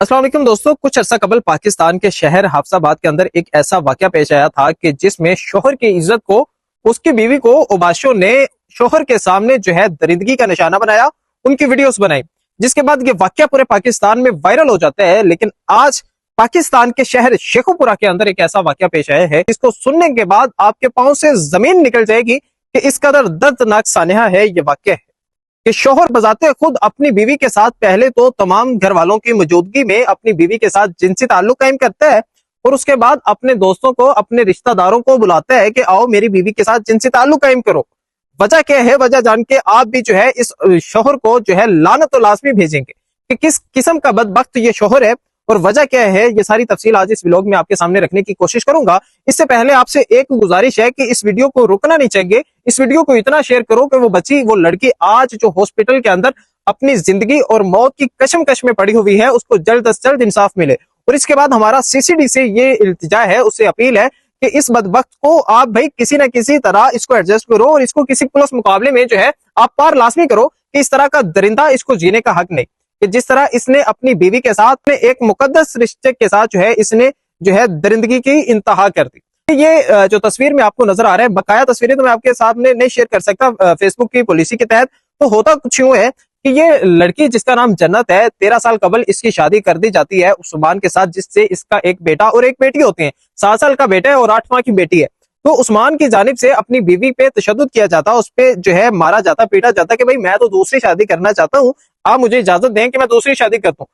अस्सलाम वालेकुम दोस्तों, कुछ अर्सा कबल पाकिस्तान के शहर हाफसाबाद के अंदर एक ऐसा वाकया पेश आया था कि जिसमें शोहर की इज्जत को उसकी बीवी को ओबाशों ने शोहर के सामने जो है दरिंदगी का निशाना बनाया, उनकी वीडियोस बनाई, जिसके बाद ये वाकया पूरे पाकिस्तान में वायरल हो जाता है। लेकिन आज पाकिस्तान के शहर शेखुपुरा के अंदर एक ऐसा वाकया पेश आया है, इसको सुनने के बाद आपके पांव से जमीन निकल जाएगी कि इस कदर दर्दनाक सानहा है ये वाकया है कि शोहर बजाते खुद अपनी बीवी के साथ पहले तो तमाम घर वालों की मौजूदगी में अपनी बीवी के साथ जिनसी ताल्लुक कायम करता है और उसके बाद अपने दोस्तों को, अपने रिश्तेदारों को बुलाता है कि आओ मेरी बीवी के साथ जिनसी ताल्लुक कायम करो। वजह क्या है? वजह जान के आप भी जो है इस शोहर को जो है लानत तो लाजमी भेजेंगे कि किस किस्म का बदबख्त ये शोहर है और वजह क्या है। ये सारी तफसील आज इस व्लॉग में आपके सामने रखने की कोशिश करूंगा। इससे पहले आपसे एक गुजारिश है कि इस वीडियो को रुकना नहीं चाहिए, इस वीडियो को इतना शेयर करो कि वो लड़की आज जो हॉस्पिटल के अंदर अपनी जिंदगी और मौत की कशमकश में पड़ी हुई है उसको जल्द से जल्द इंसाफ मिले। और इसके बाद हमारा सीसीडी से ये इल्तिजा है, उससे अपील है कि इस बदबख्त को आप भाई किसी ना किसी तरह इसको एडजस्ट करो और इसको किसी पुलिस मुकाबले में जो है आप पार लाजमी करो कि इस तरह का दरिंदा इसको जीने का हक नहीं, कि जिस तरह इसने अपनी बीवी के साथ एक मुकद्दस रिश्ते के साथ जो है इसने जो है दरिंदगी की इंतहा कर दी। ये जो तस्वीर में आपको नजर आ रहा है, बकाया तस्वीरें तो मैं आपके सामने नहीं शेयर कर सकता फेसबुक की पॉलिसी के तहत। तो होता कुछ यूं है कि ये लड़की जिसका नाम जन्नत है, 13 साल कबल इसकी शादी कर दी जाती है उस्मान के साथ, जिससे इसका एक बेटा और एक बेटी होते हैं। 7 साल का बेटा है और 8 माह की बेटी है। तो उस्मान की जानिब से अपनी बीवी पे तशद्दुद किया जाता, उस पे जो है मारा जाता, पीटा जाता कि भाई मैं तो दूसरी शादी करना चाहता हूँ, आप मुझे इजाजत दें कि मैं दूसरी शादी करता हूँ।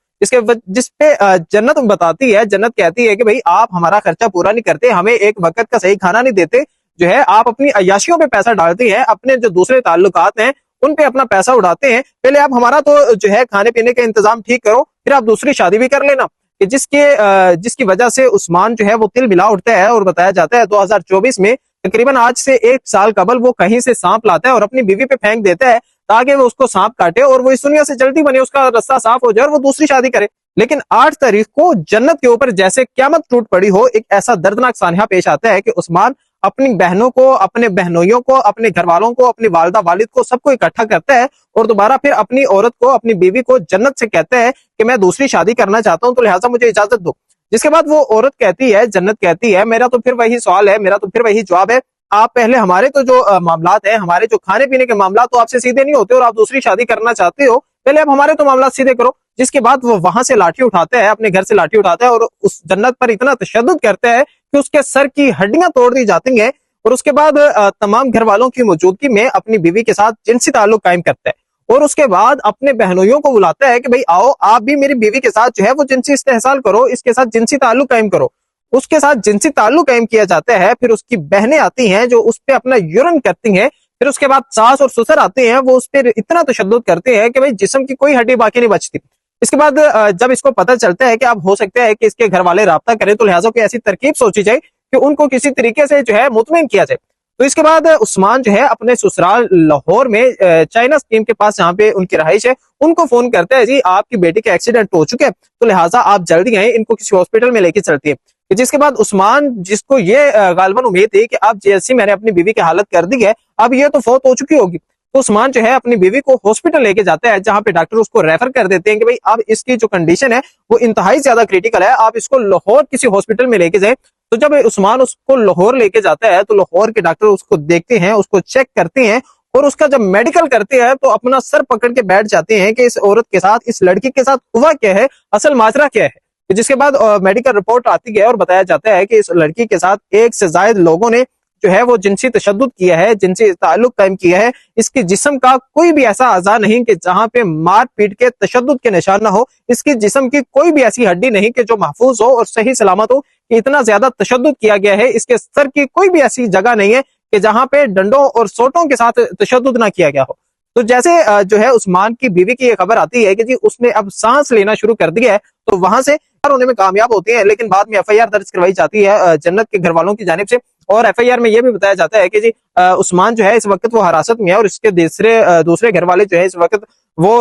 जिस पे जन्नत बताती है, जन्नत कहती है कि भाई आप हमारा खर्चा पूरा नहीं करते, हमें एक वक्त का सही खाना नहीं देते, जो है आप अपनी अय्याशियों पे पैसा डालते हैं, अपने जो दूसरे ताल्लुकात हैं उन पे अपना पैसा उड़ाते हैं। पहले आप हमारा तो जो है खाने पीने का इंतजाम ठीक करो, फिर आप दूसरी शादी भी कर लेना। कि जिसकी वजह से उस्मान जो है वो तिल मिला उठता है और बताया जाता है 2024 में तकरीबन आज से 1 साल कबल वो कहीं से सांप लाता है और अपनी बीवी पे फेंक देता है ताकि वो उसको सांप काटे और वो इस दुनिया से जल्दी बने, उसका रास्ता साफ हो जाए और वो दूसरी शादी करे। लेकिन 8 तारीख को जन्नत के ऊपर जैसे क़यामत टूट पड़ी हो, एक ऐसा दर्दनाक सानहा पेश आता है कि उस्मान अपनी बहनों को, अपने बहनोइयों को, अपने घर वालों को, अपनी वालिदा वालिद को सबको इकट्ठा करता है और दोबारा फिर अपनी औरत को, अपनी बीवी को जन्नत से कहता है कि मैं दूसरी शादी करना चाहता हूं, तो लिहाजा मुझे इजाजत दो। जिसके बाद वो औरत कहती है, जन्नत कहती है, मेरा तो फिर वही सवाल है, मेरा तो फिर वही जवाब है, आप पहले हमारे तो जो मामलात हैं, हमारे जो खाने पीने के मामलात तो आपसे सीधे नहीं होते और आप दूसरी शादी करना चाहते हो, पहले आप हमारे तो मामलात सीधे करो। जिसके बाद वो वहां से लाठी उठाता है, अपने घर से लाठी उठाता है और उस जन्नत पर इतना तशद्दुद करता है कि उसके सर की हड्डियां तोड़ दी जाती हैं और उसके बाद तमाम घर वालों की मौजूदगी में अपनी बीवी के साथ जिनसी ताल्लुक कायम करता है और उसके बाद अपने बहनोइयों को बुलाता है कि भाई आओ आप भी मेरी बीवी के साथ जो है वो जिनसी इस्तेहसाल करो, इसके साथ जिनसी ताल्लुक कायम करो। उसके साथ जिनसी ताल्लुक कायम किया जाता है, फिर उसकी बहनें आती हैं जो उस पर अपना यूरिन करती हैं, फिर उसके बाद सास और ससुर आते हैं, वो उस पर इतना तशद्दुद करते हैं कि भाई जिस्म की कोई हड्डी बाकी नहीं बचती। इसके बाद जब इसको पता चलता है कि अब हो सकता है कि इसके घर वाले राब्ता करें, तो लिहाजा कोई ऐसी तरकीब सोची जाए कि उनको किसी तरीके से जो है मुतमईन किया जाए। तो इसके बाद उस्मान जो है अपने ससुराल लाहौर में चाइना स्कीम के पास जहाँ पे उनकी रहाइश है, उनको फोन करता है, जी आपकी बेटी का एक्सीडेंट हो चुके हैं, तो लिहाजा आप जल्दी आए, इनको किसी हॉस्पिटल में लेके चलती है। जिसके बाद उस्मान, जिसको ये गालबन उम्मीद थी कि अब जैसी मैंने अपनी बीवी की हालत कर दी है अब ये तो फौत हो चुकी होगी, तो उस्मान जो है अपनी बीवी को हॉस्पिटल लेके जाता है, जहां पे डॉक्टर उसको रेफर कर देते हैं कि भाई अब इसकी जो कंडीशन है वो इंतहाई ज्यादा क्रिटिकल है, आप इसको लाहौर किसी हॉस्पिटल में लेके जाए। तो जब उस्मान उसको लाहौर लेके जाता है तो लाहौर के डॉक्टर उसको देखते हैं, उसको चेक करते हैं और उसका जब मेडिकल करते हैं तो अपना सर पकड़ के बैठ जाते हैं कि इस औरत के साथ, इस लड़की के साथ हुआ क्या है, असल माजरा क्या है। जिसके बाद मेडिकल रिपोर्ट आती है और बताया जाता है कि इस लड़की के साथ 1 से ज्यादा लोगों ने जो है वो जिनसी तशद्दुद किया है, जिनसी ताल्लुक कायम किया है। इसकी जिस्म का कोई भी ऐसा अज़ा नहीं कि जहां पे मार पीट के तशद्दुद के निशान ना हो, इसकी जिस्म की कोई भी ऐसी हड्डी नहीं कि जो महफूज हो और सही सलामत हो, कि इतना ज्यादा तशद्दुद किया गया है। इसके सर की कोई भी ऐसी जगह नहीं है कि जहां पे डंडों और सोटों के साथ तशद्दुद ना किया गया हो। तो जैसे जो है उस्मान की बीवी की ये खबर आती है कि जी उसने अब सांस लेना शुरू कर दिया है, तो वहां से होने में कामयाब होती है, लेकिन बाद में एफआईआर दर्ज करवाई जाती है जन्नत के घर वालों की जानिब से और एफआईआर में यह भी बताया जाता है कि जी उस्मान जो है इस वक्त वो हिरासत में है और इसके दूसरे घर वाले जो है इस वक्त वो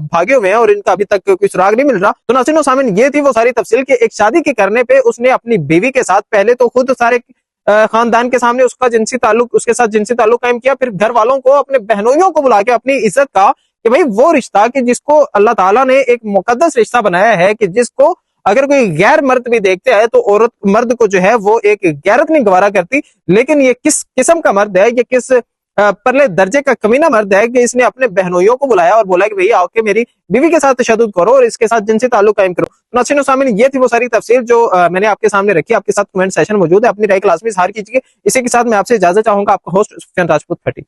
भागे हुए हैं और इनका अभी तक कोई सुराग नहीं मिल रहा। तो नाज़रीन व सामीन, ये थी वो सारी तफसील कि एक शादी के करने पे उसने अपनी बीवी के साथ पहले तो खुद सारे खानदान के सामने उसके साथ जिनसी ताल्लुक कायम किया, फिर घर वालों को, अपने बहनोइयों को बुला के अपनी इज्जत का کہ بھئی وہ رشتہ کہ جس کو اللہ تعالیٰ نے ایک مقدس رشتہ بنایا ہے کہ جس کو اگر کوئی غیر مرد بھی دیکھتے ہیں تو عورت مرد کو جو ہے وہ ایک غیرت نہیں گوارا کرتی، لیکن یہ کس قسم کا مرد ہے، یہ کس پرلے درجے کا کمینہ مرد ہے کہ اس نے اپنے بہنوئیوں کو بلایا اور بولا کہ بھئی آؤ کے میری بیوی کے ساتھ تشدد کرو اور اس کے ساتھ جنسی تعلق قائم کرو۔ ناظرین و سامعین، یہ تھی وہ ساری تفصیل جو میں نے آپ کے سامنے رکھی۔ آپ کے ساتھ کمنٹ سیشن موجود ہے، اپنی رائے کلاس میں اظہار کیجیے۔ اسی کے ساتھ میں آپ سے اجازت چاہوں گا، آپ کا ہوسٹ سفیان راجپوت پھٹی۔